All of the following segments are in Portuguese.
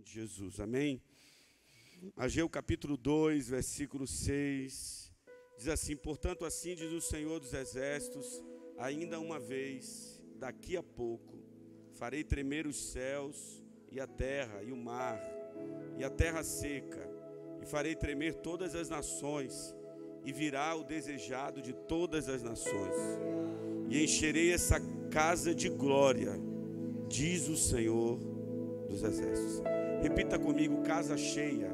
nome de Jesus, amém? Ageu capítulo 2, versículo 6, diz assim: portanto assim diz o Senhor dos Exércitos, ainda uma vez, daqui a pouco, farei tremer os céus e a terra e o mar e a terra seca, e farei tremer todas as nações, e virá o desejado de todas as nações, e encherei essa casa de glória, diz o Senhor dos Exércitos. Repita comigo: casa cheia.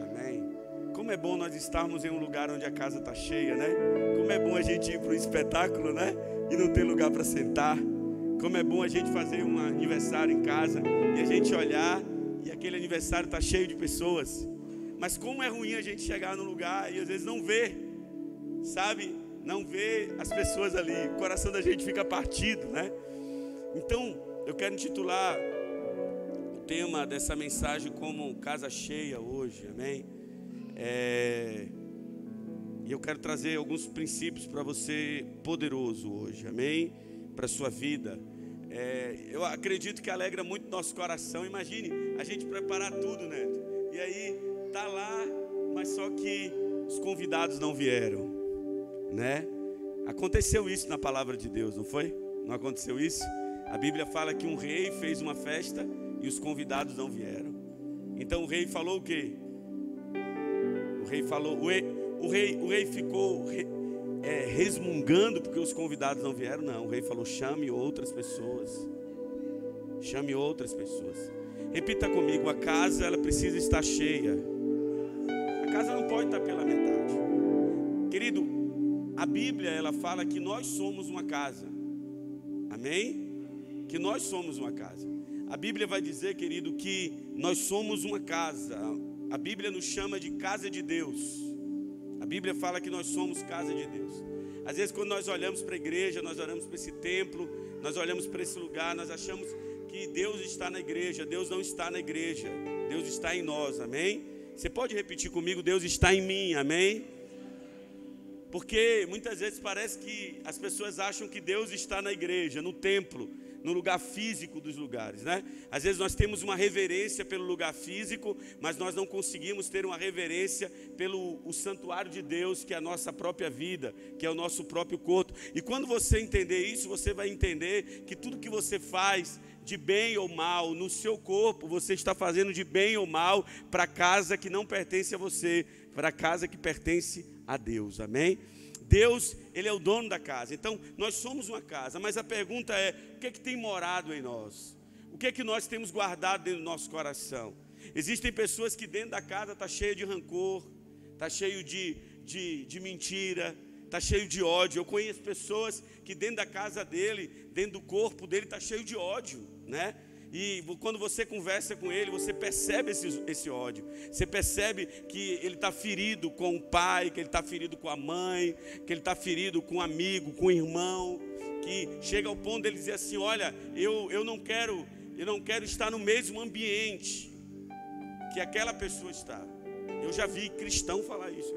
Amém. Como é bom nós estarmos em um lugar onde a casa está cheia, né? Como é bom a gente ir para um espetáculo, né? E não ter lugar para sentar. Como é bom a gente fazer um aniversário em casa e a gente olhar e aquele aniversário está cheio de pessoas. Mas como é ruim a gente chegar num lugar e às vezes não ver, sabe? Não ver as pessoas ali. O coração da gente fica partido, né? Então, eu quero intitular o tema dessa mensagem como casa cheia hoje, amém? E eu quero trazer alguns princípios para você poderoso hoje, amém? Para a sua vida. Eu acredito que alegra muito nosso coração. Imagine a gente preparar tudo, né? E aí tá lá, mas só que os convidados não vieram, né? Aconteceu isso na palavra de Deus, não foi? Não aconteceu isso? A Bíblia fala que um rei fez uma festa e os convidados não vieram. Então o rei falou o quê? O rei ficou resmungando porque os convidados não vieram. Não, o rei falou: chame outras pessoas. Chame outras pessoas. Repita comigo: a casa, ela precisa estar cheia. A casa não pode estar pela metade. Querido, a Bíblia, ela fala que nós somos uma casa. Amém? Que nós somos uma casa. A Bíblia vai dizer, querido, que nós somos uma casa. A Bíblia nos chama de casa de Deus. A Bíblia fala que nós somos casa de Deus. Às vezes quando nós olhamos para a igreja, nós olhamos para esse templo, nós olhamos para esse lugar, nós achamos que Deus está na igreja. Deus não está na igreja. Deus está em nós, amém? Você pode repetir comigo: Deus está em mim, amém? Porque muitas vezes parece que as pessoas acham que Deus está na igreja, no templo, no lugar físico dos lugares, né? Às vezes nós temos uma reverência pelo lugar físico, mas nós não conseguimos ter uma reverência pelo santuário de Deus, que é a nossa própria vida, que é o nosso próprio corpo. E quando você entender isso, você vai entender que tudo que você faz, de bem ou mal, no seu corpo, você está fazendo de bem ou mal para a casa que não pertence a você, para a casa que pertence a Deus, amém? Deus, Ele é o dono da casa. Então, nós somos uma casa, mas a pergunta é: o que é que tem morado em nós? O que é que nós temos guardado dentro do nosso coração? Existem pessoas que dentro da casa está cheio de rancor, está cheio de mentira, está cheio de ódio. Eu conheço pessoas que dentro da casa dele, dentro do corpo dele, está cheio de ódio, né? E quando você conversa com ele, você percebe esse ódio. Você percebe que ele está ferido com o pai, que ele está ferido com a mãe, que ele está ferido com um amigo, com um irmão, que chega ao ponto dele dizer assim: olha, eu não quero estar no mesmo ambiente que aquela pessoa está. Eu já vi cristão falar isso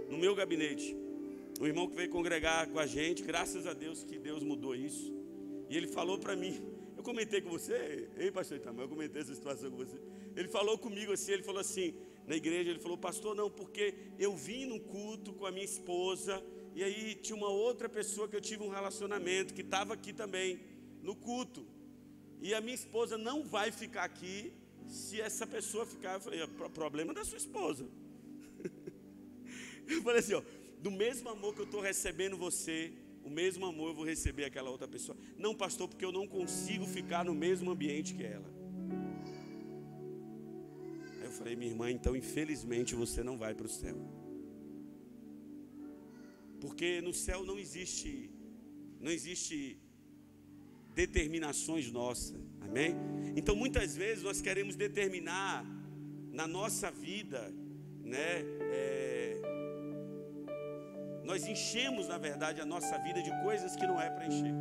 no meu gabinete. Um irmão que veio congregar com a gente, graças a Deus que Deus mudou isso. E ele falou para mim, eu comentei com você, pastor Itamar, eu comentei essa situação com você. Ele falou comigo assim, ele falou assim, na igreja, ele falou: pastor, não, porque eu vim num culto com a minha esposa, e aí tinha uma outra pessoa que eu tive um relacionamento, que estava aqui também, no culto. E a minha esposa não vai ficar aqui se essa pessoa ficar. Eu falei: problema da sua esposa. Eu falei assim, ó, do mesmo amor que eu estou recebendo você, o mesmo amor eu vou receber aquela outra pessoa. Não, pastor, porque eu não consigo ficar no mesmo ambiente que ela. Aí eu falei: minha irmã, então infelizmente você não vai para o céu. Porque no céu não existe determinações nossas, amém? Então muitas vezes nós queremos determinar na nossa vida, né? Nós enchemos, na verdade, a nossa vida de coisas que não é para encher.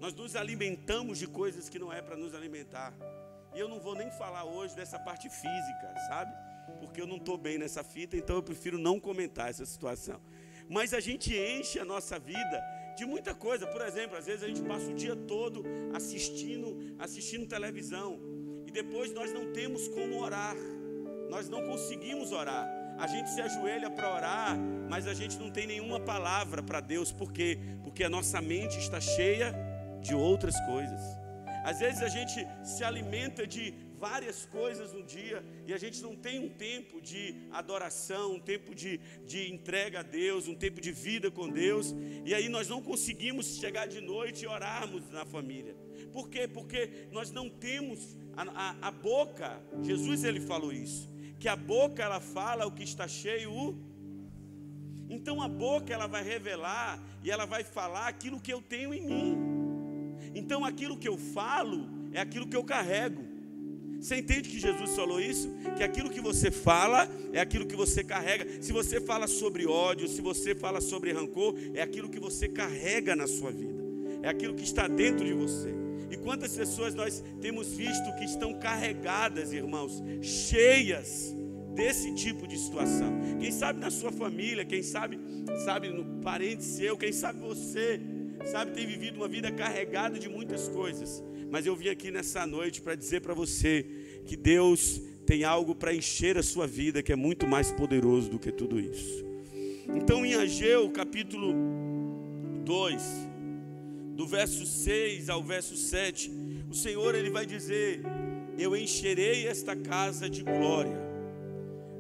Nós nos alimentamos de coisas que não é para nos alimentar. E eu não vou nem falar hoje dessa parte física, sabe? Porque eu não estou bem nessa fita, então eu prefiro não comentar essa situação. Mas a gente enche a nossa vida de muita coisa. Por exemplo, às vezes a gente passa o dia todo assistindo televisão. e depois nós não temos como orar, nós não conseguimos orar. A gente se ajoelha para orar, mas a gente não tem nenhuma palavra para Deus. Por quê? Porque a nossa mente está cheia de outras coisas. Às vezes a gente se alimenta de várias coisas no dia e a gente não tem um tempo de adoração, um tempo de entrega a Deus, um tempo de vida com Deus. E aí nós não conseguimos chegar de noite e orarmos na família. Por quê? Porque nós não temos a boca. Jesus, ele falou isso, que a boca, ela fala o que está cheio. Então a boca, ela vai revelar e ela vai falar aquilo que eu tenho em mim. Então aquilo que eu falo é aquilo que eu carrego. Você entende que Jesus falou isso? Que aquilo que você fala é aquilo que você carrega. Se você fala sobre ódio, se você fala sobre rancor, é aquilo que você carrega na sua vida. É aquilo que está dentro de você. E quantas pessoas nós temos visto que estão carregadas, irmãos, cheias desse tipo de situação. Quem sabe na sua família, quem sabe no parente seu, quem sabe você, tem vivido uma vida carregada de muitas coisas. Mas eu vim aqui nessa noite para dizer para você que Deus tem algo para encher a sua vida que é muito mais poderoso do que tudo isso. Então em Ageu capítulo 2, do verso 6 ao verso 7, o Senhor, ele vai dizer: eu encherei esta casa de glória.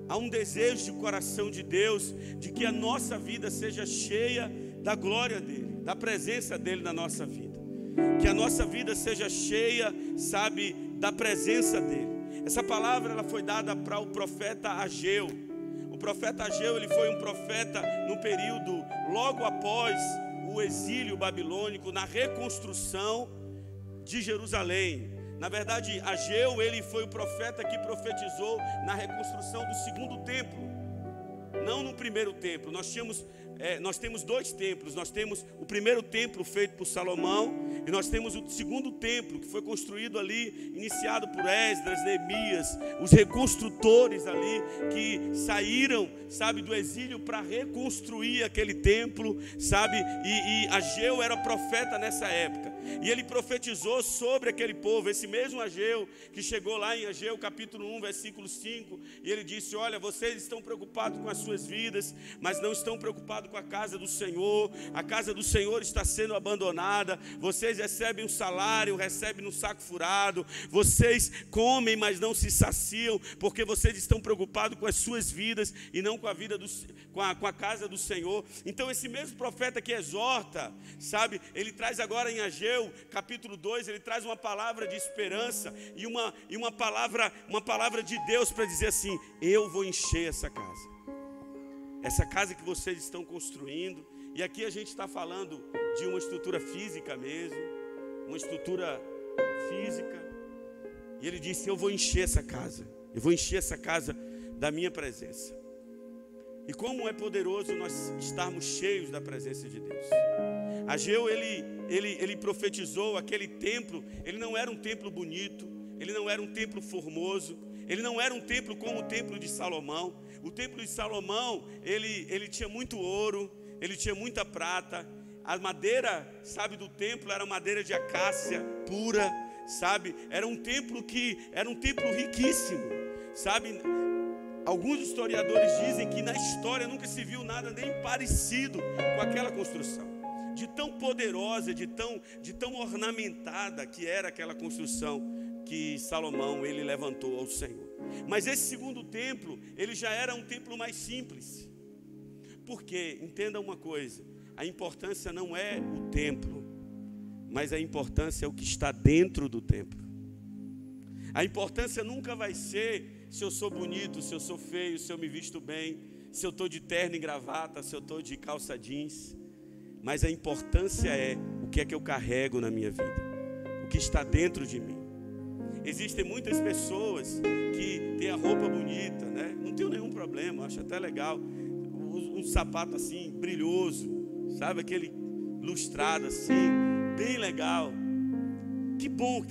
Há um desejo de coração de Deus de que a nossa vida seja cheia da glória dele, da presença dele na nossa vida. Que a nossa vida seja cheia, da presença dele. Essa palavra, ela foi dada para o profeta Ageu. O profeta Ageu, ele foi um profeta no período logo após o exílio babilônico, na reconstrução de Jerusalém. Na verdade, Ageu, ele foi o profeta que profetizou na reconstrução do segundo templo, não no primeiro templo. Nós temos dois templos. Nós temos o primeiro templo feito por Salomão, e nós temos o segundo templo que foi construído ali, iniciado por Esdras, Neemias, os reconstrutores ali que saíram, do exílio para reconstruir aquele templo, e Ageu era profeta nessa época, e ele profetizou sobre aquele povo. Esse mesmo Ageu que chegou lá em Ageu capítulo 1, versículo 5, e ele disse: olha, vocês estão preocupados com as suas vidas, mas não estão preocupados com a casa do Senhor. A casa do Senhor está sendo abandonada. Vocês recebem um salário, recebem no saco furado. Vocês comem, mas não se saciam, porque vocês estão preocupados com as suas vidas e não com a vida com a casa do Senhor. Então esse mesmo profeta que exorta, ele traz agora em Ageu capítulo 2, ele traz uma palavra de esperança e uma palavra de Deus para dizer assim: eu vou encher essa casa que vocês estão construindo. E aqui a gente está falando de uma estrutura física mesmo, uma estrutura física. E ele disse: eu vou encher essa casa, eu vou encher essa casa da minha presença. E como é poderoso nós estarmos cheios da presença de Deus. Ageu, ele profetizou aquele templo. Ele não era um templo bonito, ele não era um templo formoso, ele não era um templo como o templo de Salomão. O templo de Salomão, ele tinha muito ouro, ele tinha muita prata. A madeira, do templo era madeira de acácia pura, Era um templo riquíssimo, Alguns historiadores dizem que na história nunca se viu nada nem parecido com aquela construção. De tão poderosa, de tão ornamentada que era aquela construção que Salomão, ele levantou ao Senhor. Mas esse segundo templo, ele já era um templo mais simples. Porque, entenda uma coisa, a importância não é o templo, mas a importância é o que está dentro do templo. A importância nunca vai ser se eu sou bonito, se eu sou feio, se eu me visto bem, se eu estou de terno e gravata, se eu estou de calça jeans. Mas a importância é o que é que eu carrego na minha vida, o que está dentro de mim. Existem muitas pessoas que têm a roupa bonita, Não tenho nenhum problema, acho até legal. Um sapato assim, brilhoso, aquele lustrado assim, bem legal. Que bom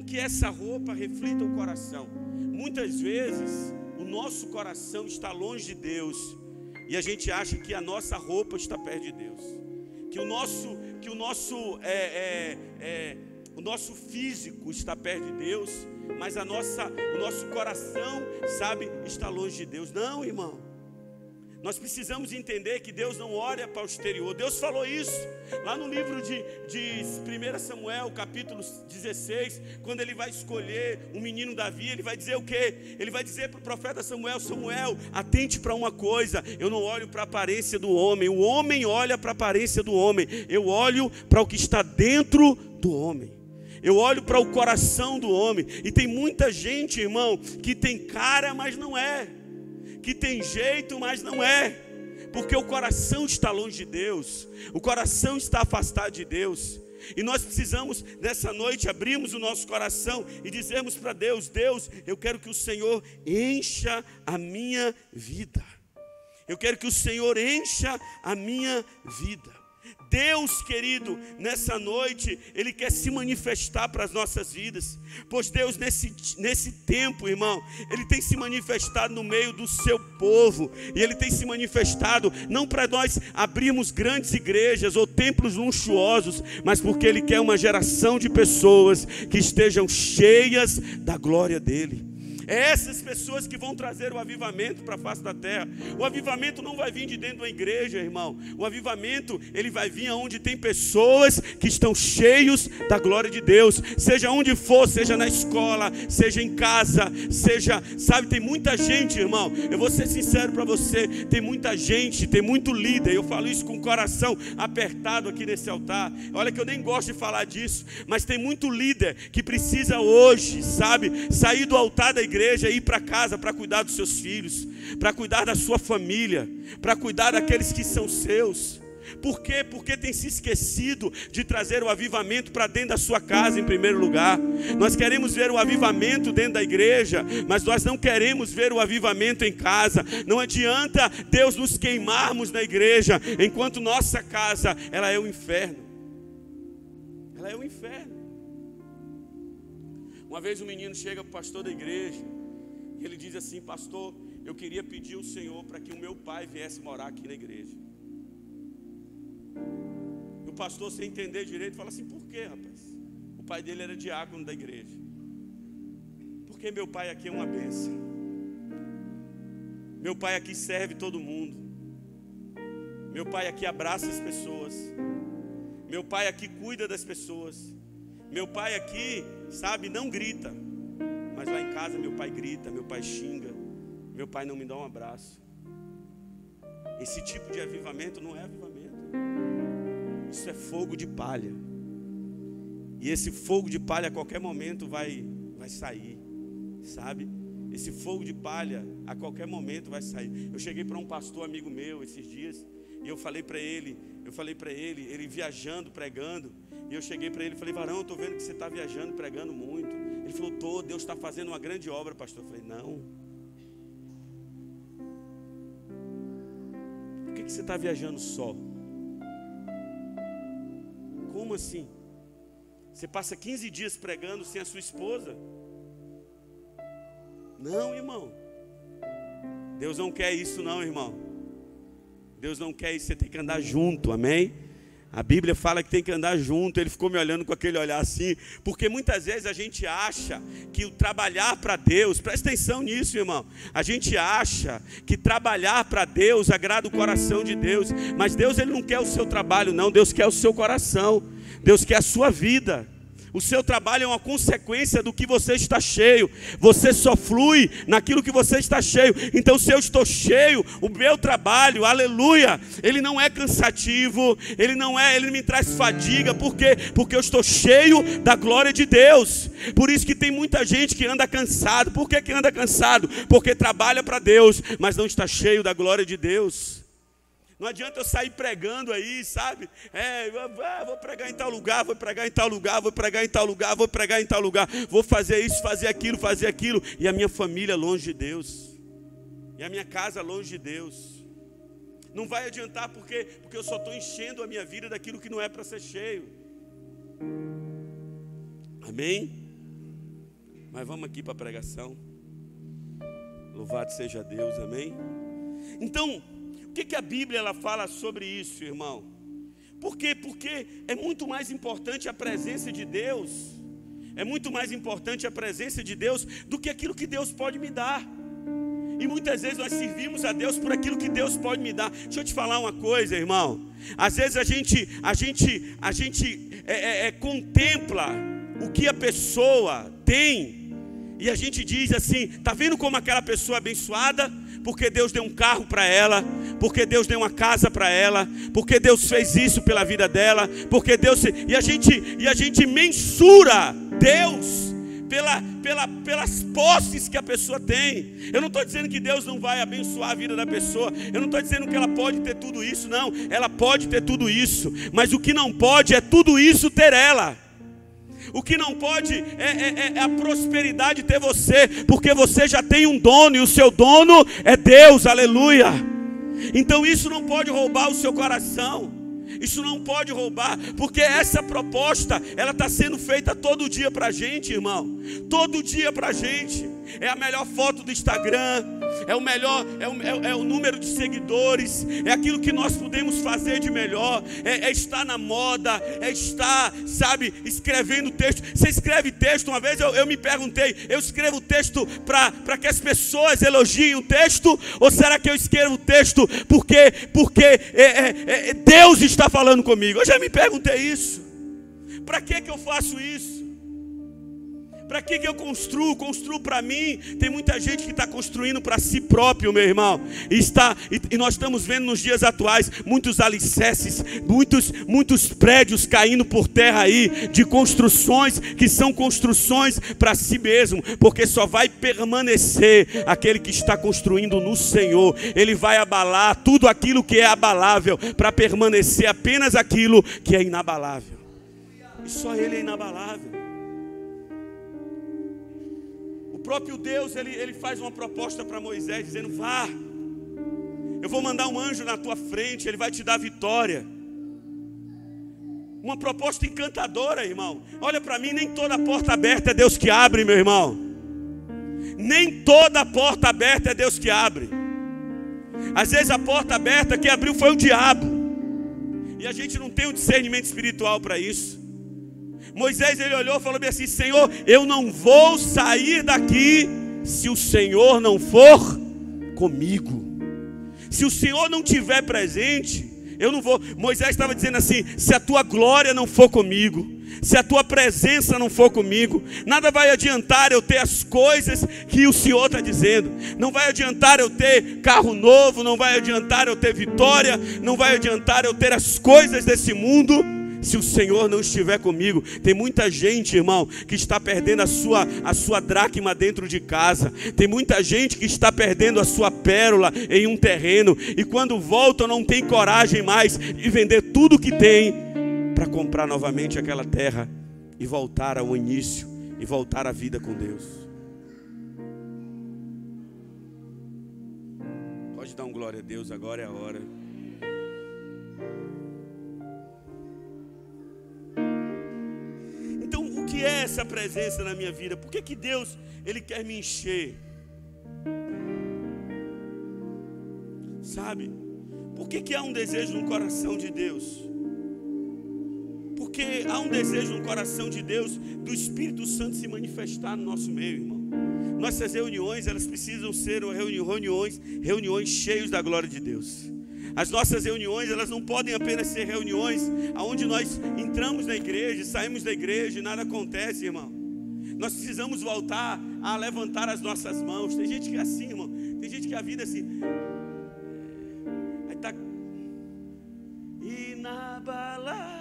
que essa roupa reflita o coração. Muitas vezes o nosso coração está longe de Deus e a gente acha que a nossa roupa está perto de Deus, que o nosso físico está perto de Deus, mas o nosso coração, sabe, está longe de Deus. Não, irmão. Nós precisamos entender que Deus não olha para o exterior. Deus falou isso lá no livro de 1 Samuel, capítulo 16, quando ele vai escolher o menino Davi, ele vai dizer o quê? Ele vai dizer para o profeta Samuel: Samuel, atente para uma coisa, eu não olho para a aparência do homem, o homem olha para a aparência do homem, eu olho para o que está dentro do homem. Eu olho para o coração do homem. E tem muita gente, irmão, que tem cara, mas não é, que tem jeito, mas não é, porque o coração está longe de Deus, o coração está afastado de Deus. E nós precisamos nessa noite abrirmos o nosso coração e dizermos para Deus: Deus, eu quero que o Senhor encha a minha vida, eu quero que o Senhor encha a minha vida. Deus, querido, nessa noite, Ele quer se manifestar para as nossas vidas, pois Deus nesse tempo, irmão, Ele tem se manifestado no meio do seu povo, e Ele tem se manifestado não para nós abrirmos grandes igrejas ou templos luxuosos, mas porque Ele quer uma geração de pessoas que estejam cheias da glória dEle. É essas pessoas que vão trazer o avivamento para a face da terra. O avivamento não vai vir de dentro da igreja, irmão. O avivamento, ele vai vir aonde tem pessoas que estão cheios da glória de Deus. Seja onde for, seja na escola, seja em casa, seja, sabe, tem muita gente, irmão. Eu vou ser sincero para você, tem muita gente, tem muito líder. Eu falo isso com o coração apertado aqui nesse altar. Olha que eu nem gosto de falar disso, mas tem muito líder que precisa hoje, sabe, sair do altar da igreja e ir para casa para cuidar dos seus filhos, para cuidar da sua família, para cuidar daqueles que são seus. Por quê? Porque tem se esquecido de trazer o avivamento para dentro da sua casa em primeiro lugar. Nós queremos ver o avivamento dentro da igreja, mas nós não queremos ver o avivamento em casa. Não adianta Deus nos queimarmos na igreja, enquanto nossa casa, ela é o inferno. Ela é o inferno. Uma vez um menino chega para o pastor da igreja e ele diz assim: pastor, eu queria pedir ao Senhor para que o meu pai viesse morar aqui na igreja. E o pastor, sem entender direito, fala assim: por quê, rapaz? O pai dele era diácono da igreja. Porque meu pai aqui é uma bênção. Meu pai aqui serve todo mundo. Meu pai aqui abraça as pessoas. Meu pai aqui cuida das pessoas. Meu pai aqui, sabe, não grita, mas lá em casa meu pai grita, meu pai xinga, meu pai não me dá um abraço. Esse tipo de avivamento não é avivamento. Isso é fogo de palha. E esse fogo de palha a qualquer momento vai sair, sabe? Esse fogo de palha a qualquer momento vai sair. Eu cheguei para um pastor amigo meu esses dias e eu falei para ele, ele viajando, pregando. E eu cheguei para ele e falei: varão, eu estou vendo que você está viajando, pregando muito. Ele falou: tô, Deus está fazendo uma grande obra, pastor. Eu falei: não. Por que você está viajando só? Como assim? Você passa 15 dias pregando sem a sua esposa? Não, irmão. Deus não quer isso não, irmão. Deus não quer isso, você tem que andar junto, amém? A Bíblia fala que tem que andar junto. Ele ficou me olhando com aquele olhar assim, porque muitas vezes a gente acha que o trabalhar para Deus, presta atenção nisso, irmão, a gente acha que trabalhar para Deus agrada o coração de Deus, mas Deus, Ele não quer o seu trabalho não, Deus quer o seu coração, Deus quer a sua vida. O seu trabalho é uma consequência do que você está cheio. Você só flui naquilo que você está cheio. Então, se eu estou cheio, o meu trabalho, aleluia, ele não é cansativo, ele não me traz fadiga. Por quê? Porque eu estou cheio da glória de Deus. Por isso que tem muita gente que anda cansado. Por que anda cansado? Porque trabalha para Deus, mas não está cheio da glória de Deus. Não adianta eu sair pregando aí, sabe? Vou pregar em tal lugar, vou pregar em tal lugar, vou pregar em tal lugar, vou pregar em tal lugar, vou fazer isso, fazer aquilo, e a minha família longe de Deus, e a minha casa longe de Deus. Não vai adiantar porque eu só estou enchendo a minha vida daquilo que não é para ser cheio. Amém? Mas vamos aqui para a pregação. Louvado seja Deus, amém? Então, o que a Bíblia ela fala sobre isso, irmão? Por quê? Porque é muito mais importante a presença de Deus. É muito mais importante a presença de Deus do que aquilo que Deus pode me dar. E muitas vezes nós servimos a Deus por aquilo que Deus pode me dar. Deixa eu te falar uma coisa, irmão. Às vezes a gente contempla o que a pessoa tem e a gente diz assim: tá vendo como aquela pessoa é abençoada? Porque Deus deu um carro para ela, porque Deus deu uma casa para ela, porque Deus fez isso pela vida dela, porque Deus... E a gente mensura Deus pelas posses que a pessoa tem. Eu não estou dizendo que Deus não vai abençoar a vida da pessoa. Eu não estou dizendo que ela pode ter tudo isso. Não, ela pode ter tudo isso. Mas o que não pode é tudo isso ter ela. O que não pode é a prosperidade ter você, porque você já tem um dono, e o seu dono é Deus, aleluia. Então isso não pode roubar o seu coração. Isso não pode roubar, porque essa proposta, ela está sendo feita todo dia para a gente, irmão. Todo dia para a gente. É a melhor foto do Instagram, é o número de seguidores, é aquilo que nós podemos fazer de melhor, é estar na moda, é estar, sabe, escrevendo texto. Você escreve texto? Uma vez eu me perguntei, eu escrevo texto para que as pessoas elogiem o texto, ou será que eu escrevo texto porque Deus está falando comigo? Eu já me perguntei isso. Para que eu faço isso? Para que eu construo? Construo para mim. Tem muita gente que está construindo para si próprio, meu irmão. E nós estamos vendo nos dias atuais muitos alicerces, muitos prédios caindo por terra aí, de construções que são construções para si mesmo, porque só vai permanecer aquele que está construindo no Senhor. Ele vai abalar tudo aquilo que é abalável, para permanecer apenas aquilo que é inabalável. E só Ele é inabalável. O próprio Deus, ele faz uma proposta para Moisés, dizendo: vá, eu vou mandar um anjo na tua frente, ele vai te dar vitória. Uma proposta encantadora, irmão. Olha para mim, nem toda porta aberta é Deus que abre, meu irmão. Nem toda porta aberta é Deus que abre. Às vezes a porta aberta que abriu foi o diabo, e a gente não tem um discernimento espiritual para isso. Moisés, ele olhou e falou bem assim: Senhor, eu não vou sair daqui se o Senhor não for comigo. Se o Senhor não estiver presente, eu não vou. Moisés estava dizendo assim: se a tua glória não for comigo, se a tua presença não for comigo, nada vai adiantar eu ter as coisas que o Senhor está dizendo. Não vai adiantar eu ter carro novo, não vai adiantar eu ter vitória, não vai adiantar eu ter as coisas desse mundo, se o Senhor não estiver comigo. Tem muita gente, irmão, que está perdendo a sua dracma dentro de casa. Tem muita gente que está perdendo a sua pérola em um terreno, e quando volta não tem coragem mais de vender tudo que tem para comprar novamente aquela terra e voltar ao início, e voltar à vida com Deus. Pode dar um glória a Deus, agora é a hora. Então, o que é essa presença na minha vida? Por que Deus, Ele quer me encher? Sabe? Por que há um desejo no coração de Deus? Porque há um desejo no coração de Deus do Espírito Santo se manifestar no nosso meio, irmão. Nossas reuniões, elas precisam ser reuniões cheias da glória de Deus. As nossas reuniões, elas não podem apenas ser reuniões onde nós entramos na igreja, saímos da igreja e nada acontece, irmão. Nós precisamos voltar a levantar as nossas mãos. Tem gente que é assim, irmão. Tem gente que a vida é assim. Aí tá inabalável,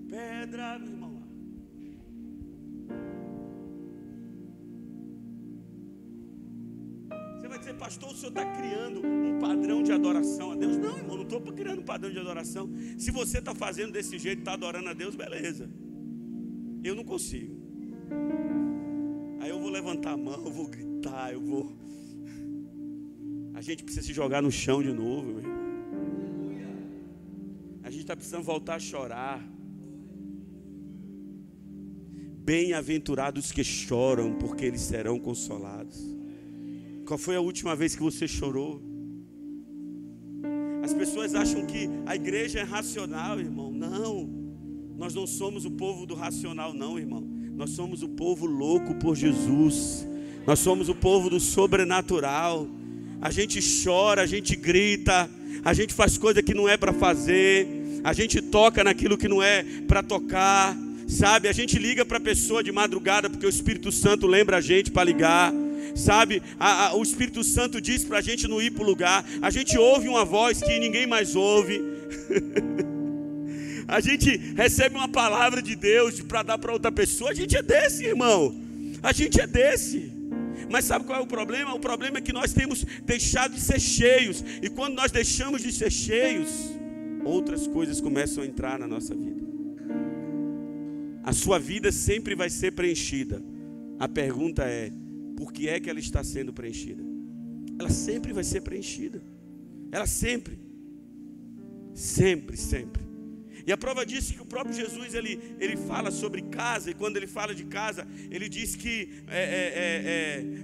pedra, meu irmão. Você vai dizer: pastor, o senhor está criando um padrão de adoração a Deus? Não, irmão, não estou criando um padrão de adoração. Se você está fazendo desse jeito, está adorando a Deus, beleza. Eu não consigo. Aí eu vou levantar a mão, eu vou gritar, A gente precisa se jogar no chão de novo, meu irmão. A gente está precisando voltar a chorar. Bem-aventurados que choram, porque eles serão consolados. Qual foi a última vez que você chorou? As pessoas acham que a igreja é racional, irmão. Não, nós não somos o povo do racional, não, irmão. Nós somos o povo louco por Jesus. Nós somos o povo do sobrenatural. A gente chora, a gente grita, a gente faz coisa que não é para fazer, a gente toca naquilo que não é para tocar, sabe? A gente liga para a pessoa de madrugada porque o Espírito Santo lembra a gente para ligar, sabe? O Espírito Santo diz para a gente não ir para o lugar. A gente ouve uma voz que ninguém mais ouve. A gente recebe uma palavra de Deus para dar para outra pessoa. A gente é desse, irmão. A gente é desse. Mas sabe qual é o problema? O problema é que nós temos deixado de ser cheios. E quando nós deixamos de ser cheios, outras coisas começam a entrar na nossa vida. A sua vida sempre vai ser preenchida. A pergunta é, por que é que ela está sendo preenchida? Ela sempre vai ser preenchida. Ela sempre. Sempre, sempre. E a prova disso é que o próprio Jesus, ele fala sobre casa. E quando ele fala de casa, ele diz que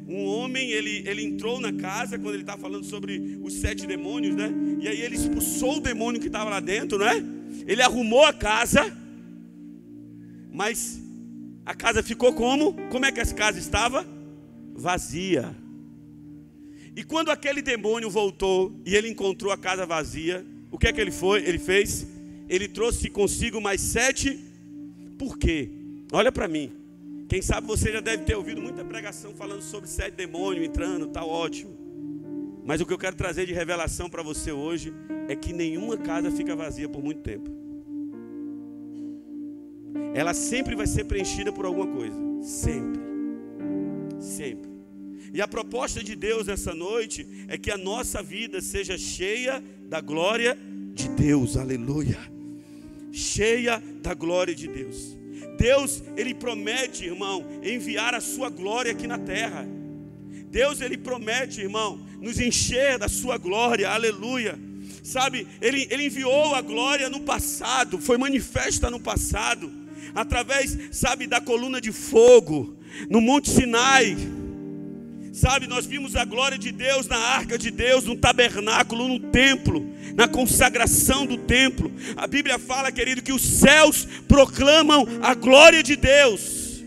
um homem, ele entrou na casa, quando ele está falando sobre os 7 demônios, né? E aí ele expulsou o demônio que estava lá dentro, né? Ele arrumou a casa, mas a casa ficou como? Como é que essa casa estava? Vazia. E quando aquele demônio voltou e ele encontrou a casa vazia, o que é que ele fez? Ele trouxe consigo mais 7. Por quê? Olha para mim. Quem sabe você já deve ter ouvido muita pregação falando sobre 7 demônios entrando, tá ótimo. Mas o que eu quero trazer de revelação para você hoje é que nenhuma casa fica vazia por muito tempo. Ela sempre vai ser preenchida por alguma coisa. Sempre. Sempre. E a proposta de Deus nessa noite é que a nossa vida seja cheia da glória de Deus. Aleluia. Cheia da glória de Deus. Deus, Ele promete, irmão, enviar a sua glória aqui na terra. Deus, Ele promete, irmão, nos encher da sua glória. Aleluia. Sabe, Ele enviou a glória no passado, foi manifesta no passado, através, sabe, da coluna de fogo, no Monte Sinai. Sabe, nós vimos a glória de Deus na arca de Deus, no tabernáculo, no templo, na consagração do templo. A Bíblia fala, querido, que os céus proclamam a glória de Deus.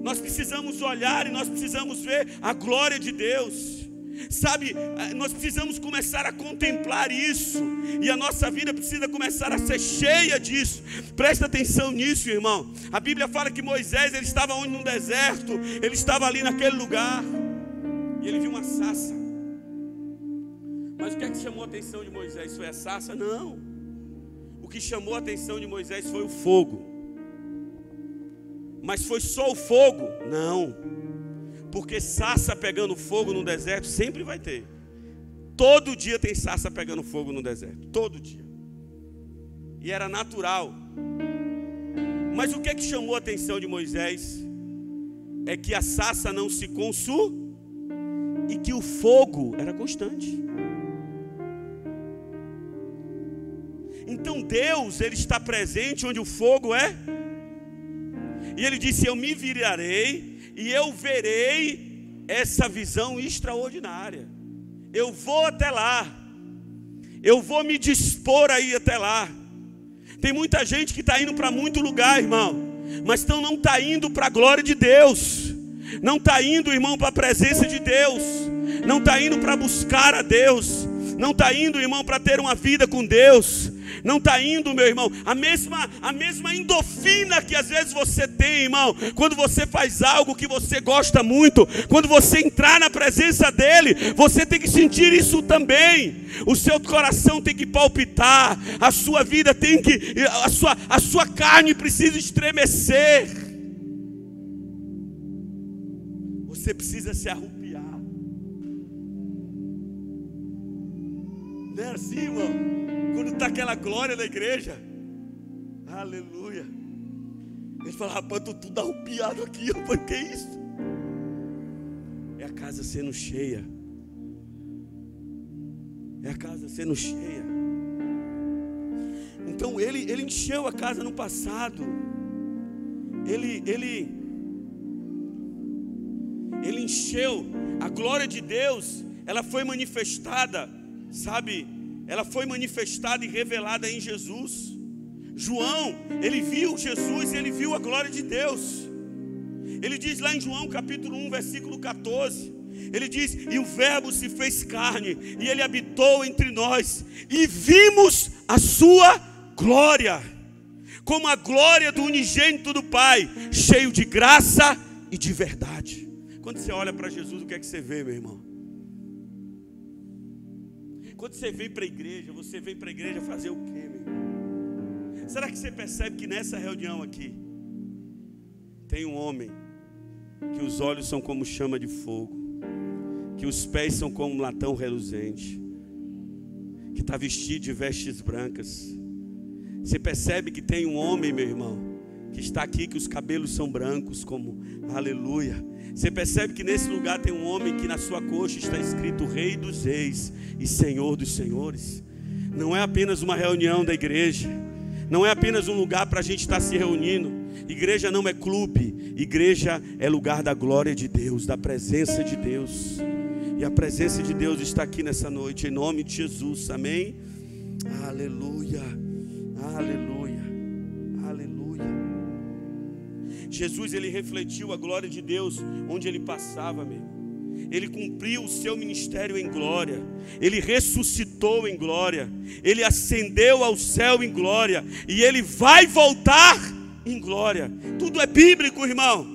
Nós precisamos olhar e nós precisamos ver a glória de Deus. Sabe, nós precisamos começar a contemplar isso. E a nossa vida precisa começar a ser cheia disso. Presta atenção nisso, irmão. A Bíblia fala que Moisés, ele estava onde? Num deserto. Ele estava ali naquele lugar. E ele viu uma sarça. Mas o que é que chamou a atenção de Moisés? Foi a sarça? Não. O que chamou a atenção de Moisés foi o fogo. Mas foi só o fogo? Não. Porque sarça pegando fogo no deserto sempre vai ter. Todo dia tem sarça pegando fogo no deserto. Todo dia. E era natural. Mas o que é que chamou a atenção de Moisés? É que a sarça não se consumiu e que o fogo era constante. Então Deus, Ele está presente onde o fogo é. E Ele disse, eu me virarei e eu verei essa visão extraordinária. Eu vou até lá. Eu vou me dispor a ir até lá. Tem muita gente que está indo para muito lugar, irmão, mas não está indo para a glória de Deus. Não está indo, irmão, para a presença de Deus. Não está indo para buscar a Deus. Não está indo, irmão, para ter uma vida com Deus. Não está indo, meu irmão, a mesma endorfina que às vezes você tem, irmão, quando você faz algo que você gosta muito, quando você entrar na presença dele, você tem que sentir isso também. O seu coração tem que palpitar, a sua vida tem que, a sua carne precisa estremecer. Você precisa se arrupiar. Não é assim, irmão? Quando está aquela glória na igreja, aleluia. Ele fala, rapaz, estou tudo arrupiado aqui. Eu falei, que é isso? É a casa sendo cheia. É a casa sendo cheia. Então ele encheu a casa no passado. Ele encheu. A glória de Deus, ela foi manifestada, sabe? Ela foi manifestada e revelada em Jesus. João, ele viu Jesus e ele viu a glória de Deus. Ele diz lá em João capítulo 1, versículo 14. Ele diz: e o verbo se fez carne, e ele habitou entre nós, e vimos a sua glória, como a glória do unigênito do Pai, cheio de graça e de verdade. Quando você olha para Jesus, o que é que você vê, meu irmão? Quando você vem para a igreja, você vem para a igreja fazer o quê, meu irmão? Será que você percebe que nessa reunião aqui tem um homem que os olhos são como chama de fogo, que os pés são como um latão reluzente, que está vestido de vestes brancas? Você percebe que tem um homem, meu irmão, que está aqui, que os cabelos são brancos como aleluia. Você percebe que nesse lugar tem um homem que na sua coxa está escrito Rei dos Reis e Senhor dos Senhores. Não é apenas uma reunião da igreja, não é apenas um lugar para a gente estar se reunindo. Igreja não é clube, igreja é lugar da glória de Deus, da presença de Deus. E a presença de Deus está aqui nessa noite, em nome de Jesus, amém? Aleluia, aleluia, aleluia. Jesus, ele refletiu a glória de Deus onde ele passava, meu irmão. Ele cumpriu o seu ministério em glória, ele ressuscitou em glória, ele ascendeu ao céu em glória, e ele vai voltar em glória. Tudo é bíblico, irmão.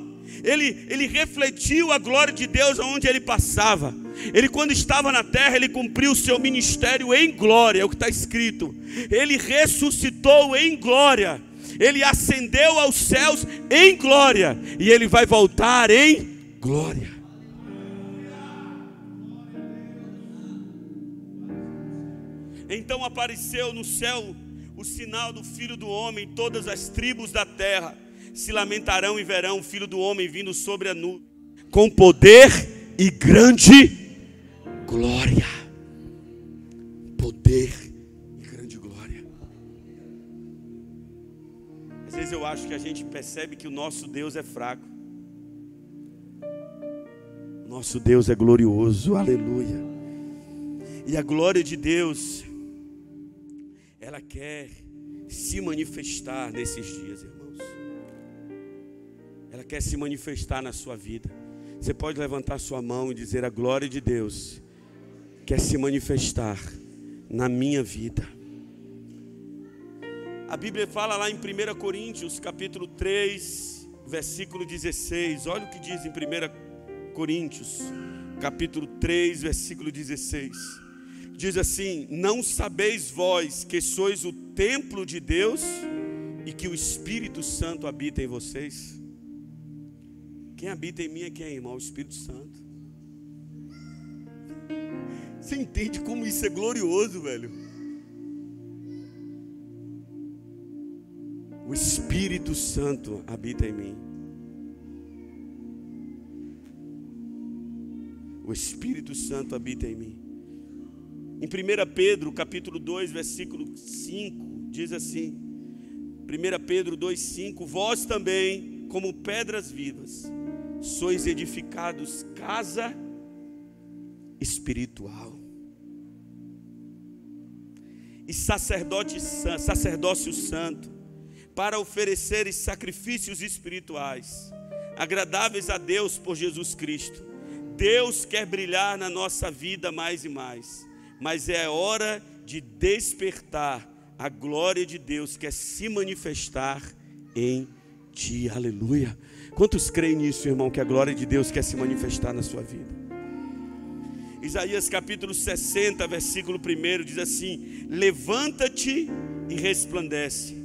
Ele refletiu a glória de Deus onde ele passava. Ele, quando estava na terra, ele cumpriu o seu ministério em glória, é o que está escrito. Ele ressuscitou em glória, ele ascendeu aos céus em glória, e ele vai voltar em glória. Então apareceu no céu o sinal do Filho do Homem. Todas as tribos da terra se lamentarão e verão o Filho do Homem vindo sobre a nuvem, com poder e grande glória. Poder e grande glória. Às vezes eu acho que a gente percebe que o nosso Deus é fraco. Nosso Deus é glorioso, aleluia. E a glória de Deus, ela quer se manifestar nesses dias, irmãos. Ela quer se manifestar na sua vida. Você pode levantar sua mão e dizer: a glória de Deus quer se manifestar na minha vida. A Bíblia fala lá em 1 Coríntios, capítulo 3, versículo 16. Olha o que diz em 1 Coríntios, capítulo 3, versículo 16. Diz assim: não sabeis vós que sois o templo de Deus e que o Espírito Santo habita em vocês? Quem habita em mim é quem, irmão? O Espírito Santo. Você entende como isso é glorioso, velho? O Espírito Santo habita em mim. O Espírito Santo habita em mim. Em 1 Pedro, capítulo 2, versículo 5, diz assim: 1 Pedro 2, 5: vós também, como pedras vivas, sois edificados casa espiritual e sacerdócio santo, para ofereceres sacrifícios espirituais, agradáveis a Deus por Jesus Cristo. Deus quer brilhar na nossa vida mais e mais, mas é hora de despertar. A glória de Deus quer se manifestar em ti, aleluia. Quantos creem nisso, irmão, que a glória de Deus quer se manifestar na sua vida? Isaías capítulo 60, versículo 1 diz assim: levanta-te e resplandece,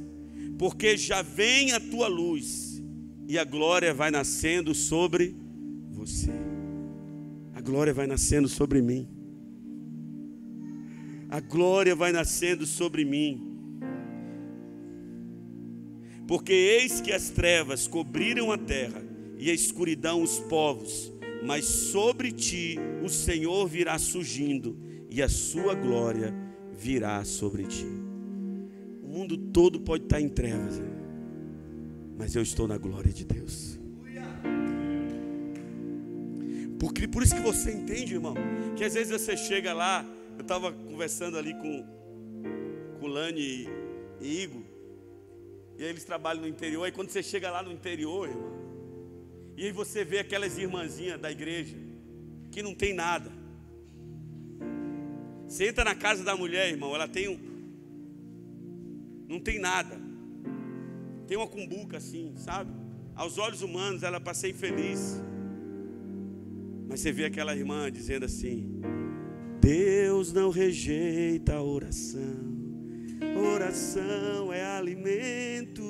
porque já vem a tua luz, e a glória vai nascendo sobre você. A glória vai nascendo sobre mim. A glória vai nascendo sobre mim. Porque eis que as trevas cobriram a terra e a escuridão os povos, mas sobre ti o Senhor virá surgindo, e a sua glória virá sobre ti. O mundo todo pode estar em trevas, mas eu estou na glória de Deus. Porque por isso que você entende, irmão, que às vezes você chega lá. Eu estava conversando ali com Lani e Igor, e aí eles trabalham no interior. E quando você chega lá no interior, irmão, E aí você vê aquelas irmãzinhas da igreja que não tem nada. Você entra na casa da mulher, irmão, ela tem não tem nada. Tem uma cumbuca assim, sabe? Aos olhos humanos ela passa infeliz. Mas você vê aquela irmã dizendo assim: Deus não rejeita a oração. Oração é alimento.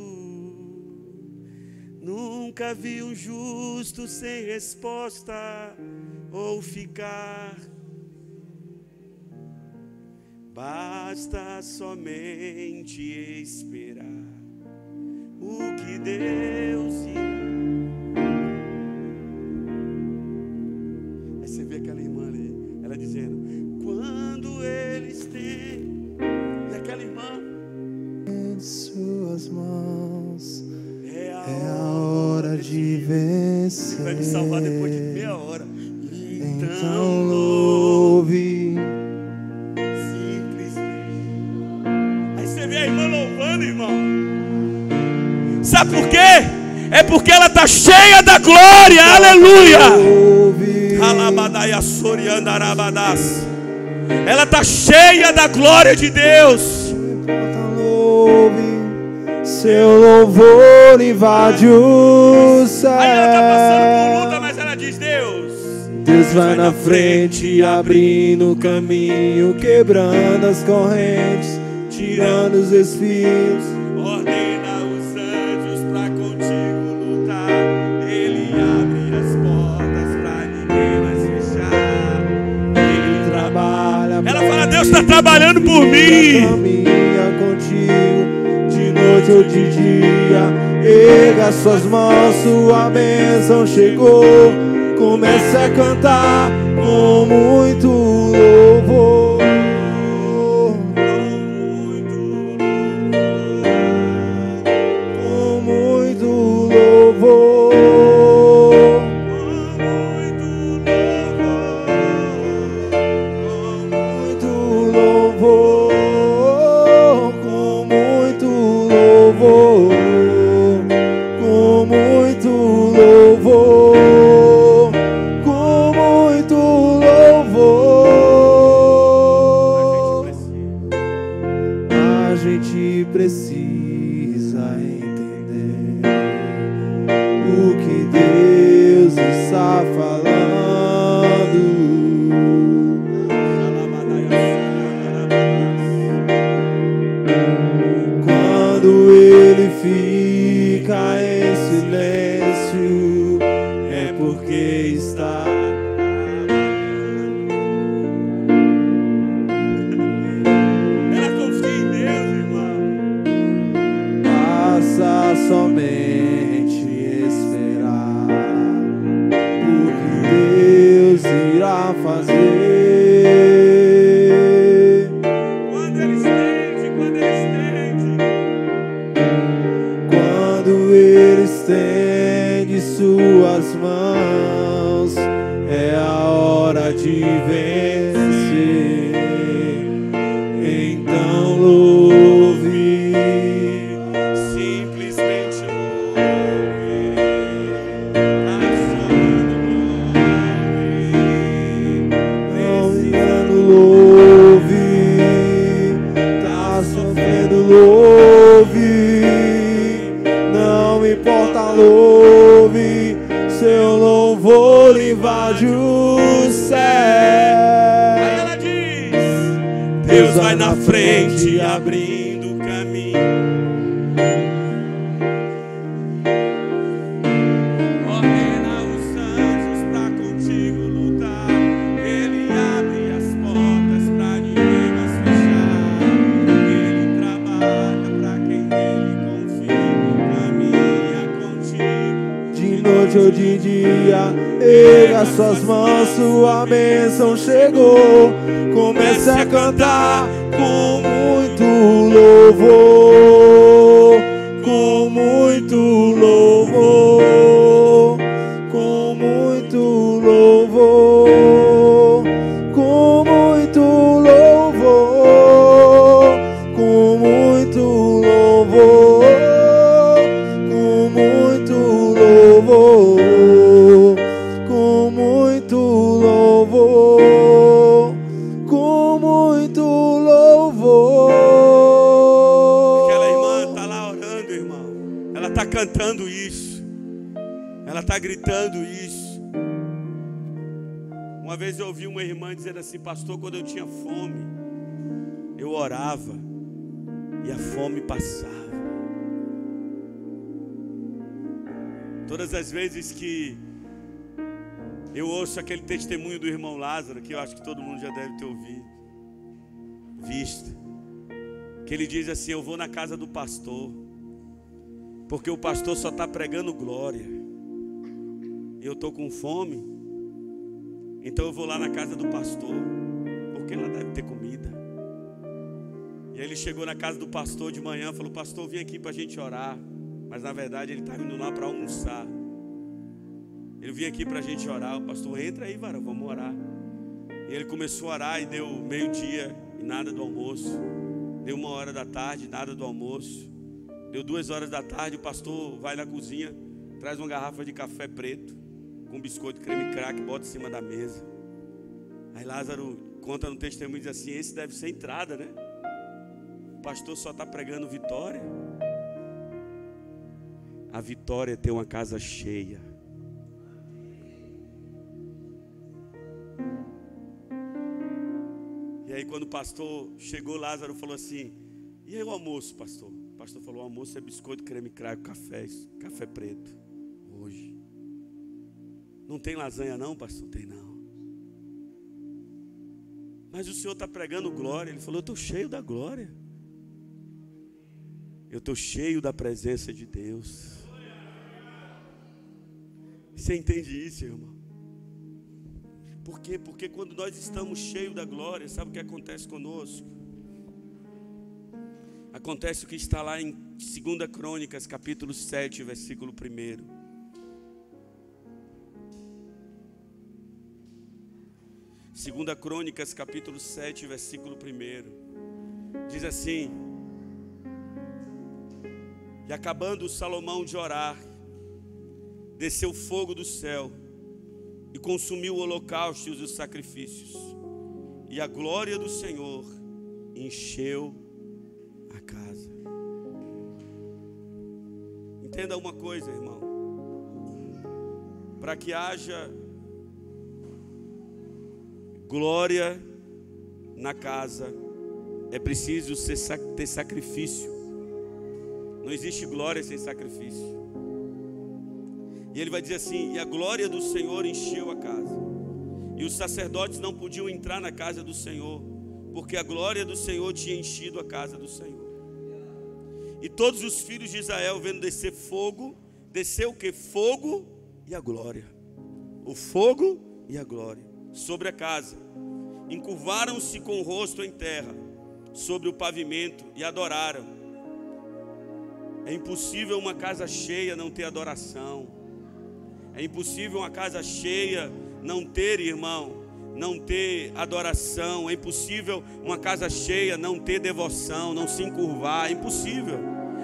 Nunca vi um justo sem resposta ou ficar. Basta somente esperar o que Deus irá. Aí você vê aquela irmã ali, ela dizendo: quando eles têm. E aquela irmã em suas mãos é a hora de vencer. Vai me salvar depois de meia hora. Então louve. Você vê a irmã louvando, irmão. Sabe por quê? É porque ela está cheia da glória. Aleluia. Ela está cheia da glória de Deus. Seu louvor invade o céu. Aí ela está passando por luta, mas ela diz: Deus vai na frente, abrindo o caminho, quebrando as correntes, tirando os espinhos. Ordena os anjos pra contigo lutar. Ele abre as portas pra ninguém mais fechar. Ele trabalha. Ela fala: Deus está trabalhando por mim. Caminha contigo, de noite ou de dia. Erga suas mãos, sua bênção chegou. Comece a cantar com muito louvor. Suas mãos, sua bênção chegou. Comece a cantar com muito louvor, com muito louvor, com muito louvor, com muito louvor, com muito louvor, com muito louvor. muito louvor, com muito louvor. Aquela irmã está lá orando, irmão. Ela está cantando isso. Ela está gritando isso. Uma vez eu ouvi uma irmã dizer assim: pastor, quando eu tinha fome, eu orava e a fome passava. Todas as vezes que eu ouço aquele testemunho do irmão Lázaro, que eu acho que todo mundo já deve ter ouvido, visto, que ele diz assim: eu vou na casa do pastor, porque o pastor só está pregando glória, e eu estou com fome, então eu vou lá na casa do pastor, porque lá deve ter comida. E aí ele chegou na casa do pastor de manhã, falou: pastor, vim aqui para a gente orar. Mas na verdade ele estava indo lá para almoçar. Ele vinha aqui para a gente orar. O pastor: entra aí, varão, vamos orar. E ele começou a orar e deu meio-dia e nada do almoço. Deu 1h da tarde, nada do almoço. Deu 2h da tarde, o pastor vai na cozinha, traz uma garrafa de café preto com biscoito, creme crack, bota em cima da mesa. Aí Lázaro conta no testemunho e diz assim: esse deve ser entrada, né? O pastor só está pregando vitória. A vitória é ter uma casa cheia. E aí quando o pastor chegou, Lázaro falou assim: e aí o almoço, pastor? O pastor falou: o almoço é biscoito, creme crack, café preto. Hoje. Não tem lasanha não, pastor? Tem não. Mas o senhor está pregando glória. Ele falou: eu estou cheio da glória. Eu estou cheio da presença de Deus. Você entende isso, irmão? Por quê? Porque quando nós estamos cheios da glória, sabe o que acontece conosco? Acontece o que está lá em 2 Crônicas, capítulo 7, versículo 1. 2 Crônicas, capítulo 7, versículo 1. Diz assim: e acabando Salomão de orar, desceu fogo do céu e consumiu o holocausto e os sacrifícios, e a glória do Senhor encheu a casa. Entenda uma coisa, irmão: para que haja glória na casa, é preciso ter sacrifício. Não existe glória sem sacrifício. E ele vai dizer assim: e a glória do Senhor encheu a casa, e os sacerdotes não podiam entrar na casa do Senhor, porque a glória do Senhor tinha enchido a casa do Senhor. E todos os filhos de Israel, vendo descer fogo, desceu o que? Fogo e a glória. O fogo e a glória sobre a casa. Encurvaram-se com o rosto em terra, sobre o pavimento, e adoraram. É impossível uma casa cheia não ter adoração. É impossível uma casa cheia não ter, irmão, não ter adoração. É impossível uma casa cheia não ter devoção, não se encurvar. É impossível.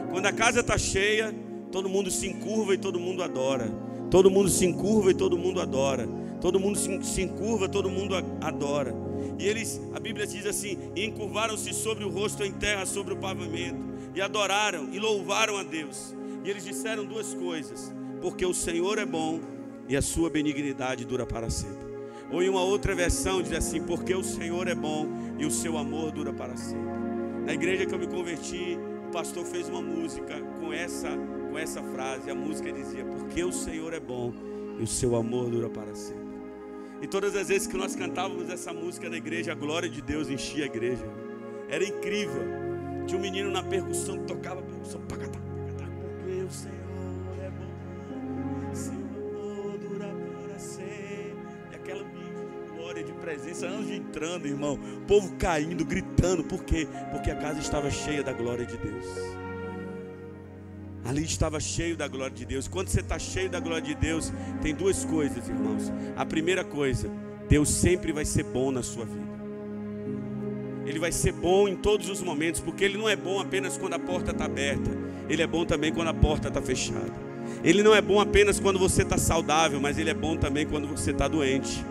Quando a casa está cheia, todo mundo se encurva e todo mundo adora. Todo mundo se encurva e todo mundo adora. Todo mundo se encurva, todo mundo adora. E eles, a Bíblia diz assim: e encurvaram-se sobre o rosto em terra, sobre o pavimento, e adoraram e louvaram a Deus. E eles disseram duas coisas: porque o Senhor é bom e a sua benignidade dura para sempre. Ou em uma outra versão diz assim: porque o Senhor é bom e o seu amor dura para sempre. Na igreja que eu me converti, o pastor fez uma música com essa frase. A música dizia: porque o Senhor é bom e o seu amor dura para sempre. E todas as vezes que nós cantávamos essa música na igreja, a glória de Deus enchia a igreja. Era incrível. Tinha um menino na percussão que tocava a percussão, pacatá, pacatá, porque o Senhor é bom, seu amor dura para sempre. E aquela glória de presença, anjos entrando, irmão, o povo caindo, gritando. Por quê? Porque a casa estava cheia da glória de Deus. Ali estava cheio da glória de Deus. Quando você está cheio da glória de Deus, tem duas coisas, irmãos. A primeira coisa: Deus sempre vai ser bom na sua vida. Ele vai ser bom em todos os momentos, porque Ele não é bom apenas quando a porta está aberta. Ele é bom também quando a porta está fechada. Ele não é bom apenas quando você está saudável, mas Ele é bom também quando você está doente.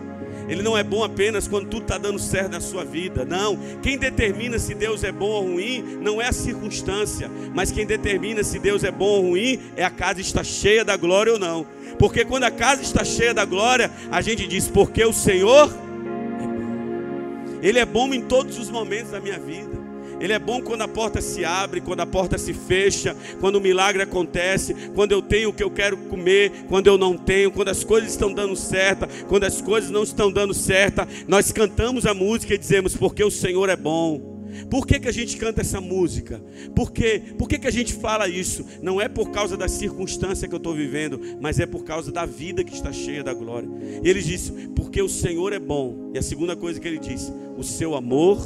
Ele não é bom apenas quando tudo está dando certo na sua vida. Não, quem determina se Deus é bom ou ruim não é a circunstância, mas quem determina se Deus é bom ou ruim é a casa está cheia da glória ou não. Porque quando a casa está cheia da glória, a gente diz, porque o Senhor é bom. Ele é bom em todos os momentos da minha vida. Ele é bom quando a porta se abre, quando a porta se fecha, quando o milagre acontece, quando eu tenho o que eu quero comer, quando eu não tenho, quando as coisas estão dando certo, quando as coisas não estão dando certo. Nós cantamos a música e dizemos, porque o Senhor é bom. Por que a gente canta essa música? Por que a gente fala isso? Não é por causa da circunstância que eu estou vivendo, mas é por causa da vida que está cheia da glória. E ele diz, porque o Senhor é bom. E a segunda coisa que ele diz, o seu amor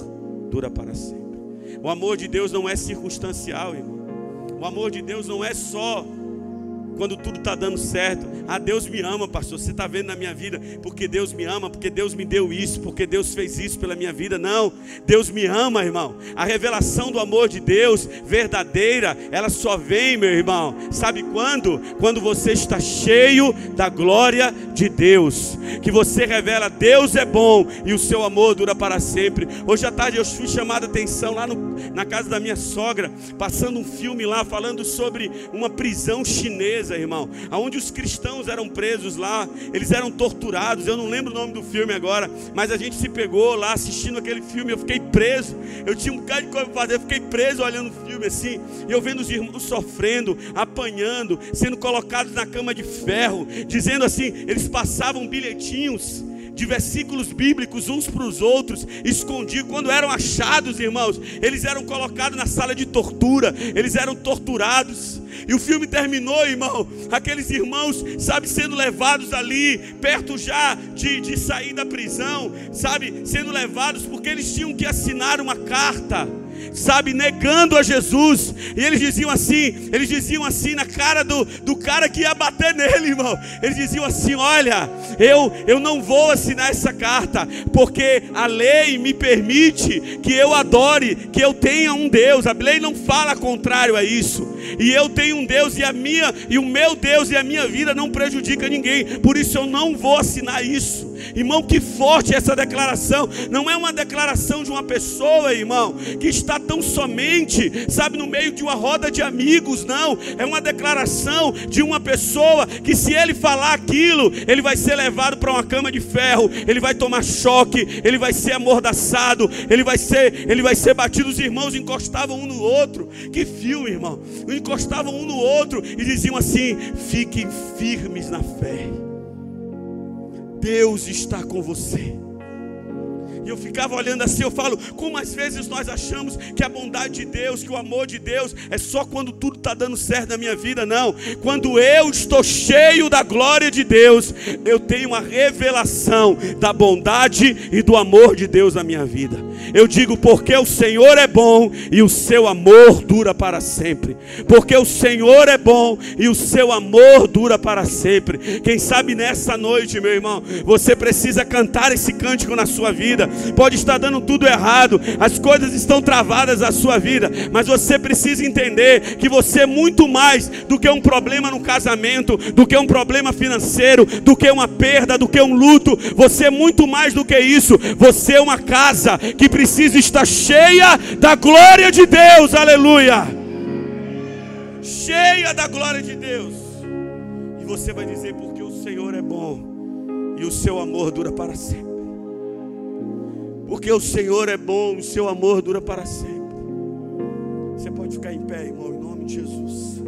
dura para sempre. O amor de Deus não é circunstancial, irmão. O amor de Deus não é só quando tudo está dando certo. Ah, Deus me ama, pastor, você está vendo na minha vida, porque Deus me ama, porque Deus me deu isso, porque Deus fez isso pela minha vida. Não, Deus me ama, irmão. A revelação do amor de Deus, verdadeira, ela só vem, meu irmão, sabe quando? Quando você está cheio da glória de Deus, que você revela, Deus é bom e o seu amor dura para sempre. Hoje à tarde eu fui chamado a atenção lá na casa da minha sogra, passando um filme lá, falando sobre uma prisão chinesa, irmão, onde os cristãos eram presos lá, eles eram torturados. Eu não lembro o nome do filme agora, mas a gente se pegou lá assistindo aquele filme. Eu fiquei preso, eu tinha um bocado de coisa para fazer, eu fiquei preso olhando o filme assim, e eu vendo os irmãos sofrendo, apanhando, sendo colocados na cama de ferro, dizendo assim, eles passavam bilhetinhos de versículos bíblicos uns para os outros, escondidos. Quando eram achados, irmãos, eles eram colocados na sala de tortura, eles eram torturados. E o filme terminou, irmão, aqueles irmãos, sabe, sendo levados ali, perto já de sair da prisão, sabe, sendo levados porque eles tinham que assinar uma carta, sabe, negando a Jesus. E eles diziam assim na cara do cara que ia bater nele, irmão. Eles diziam assim, olha, eu não vou assinar essa carta, porque a lei me permite que eu adore, que eu tenha um Deus. A lei não fala contrário a isso. E eu tenho um Deus, e o meu Deus e a minha vida não prejudica ninguém. Por isso eu não vou assinar isso. Irmão, que forte essa declaração. Não é uma declaração de uma pessoa, irmão, que está tão somente, sabe, no meio de uma roda de amigos. Não, é uma declaração de uma pessoa que, se ele falar aquilo, ele vai ser levado para uma cama de ferro, ele vai tomar choque, ele vai ser amordaçado, ele vai ser batido. Os irmãos encostavam um no outro. Que filme, irmão. Encostavam um no outro e diziam assim, fiquem firmes na fé, Deus está com você. E eu ficava olhando assim, eu falo, como às vezes nós achamos que a bondade de Deus, que o amor de Deus é só quando tudo está dando certo na minha vida. Não, quando eu estou cheio da glória de Deus, eu tenho uma revelação da bondade e do amor de Deus na minha vida. Eu digo, porque o Senhor é bom e o seu amor dura para sempre. Porque o Senhor é bom e o seu amor dura para sempre. Quem sabe nessa noite, meu irmão, você precisa cantar esse cântico na sua vida. Pode estar dando tudo errado, as coisas estão travadas na sua vida, mas você precisa entender que você é muito mais do que um problema no casamento, do que um problema financeiro, do que uma perda, do que um luto. Você é muito mais do que isso. Você é uma casa que precisa estar cheia da glória de Deus. Aleluia! Cheia da glória de Deus. E você vai dizer, porque o Senhor é bom e o seu amor dura para sempre. Porque o Senhor é bom, o seu amor dura para sempre. Você pode ficar em pé, irmão, em nome de Jesus.